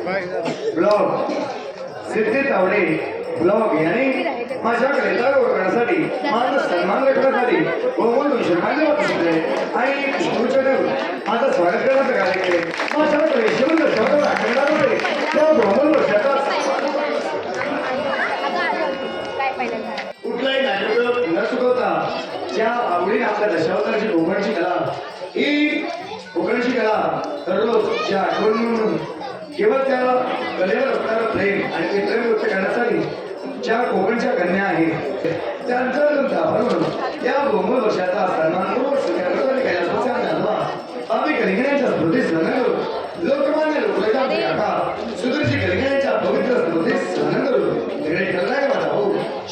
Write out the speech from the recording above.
Blog सिद्धी Tawde blog यांनी माझ्याकडे करण्यासाठी माझा सन्मान राखण्यासाठी बहुमूल्य शर्मांचे वापरले आणि पुष्पूचरण माझं स्वागत करण्याचं कार्य केले. माझ्याकडे शिवंत शब्द राखण्यामध्ये त्या बहुमूल्य वर्षाचा कुठलाही नाट्य न चुकवता ज्या आवडीने आपल्या दशावताराची कोकणची कला ही कोकणची कला दररोज ज्या आठवण म्हणून केवळ त्या कलेवर असणारं प्रेम आणि ते प्रेम व्यक्त करण्यासाठी ज्या कोकणच्या कन्या आहेत त्यांचा म्हणून त्या बहुमूल्य वर्षाचा सन्मानपूर्वक स्वीकार केला. आम्ही कलिंगण्याच्या स्मृतीस लग्न करू.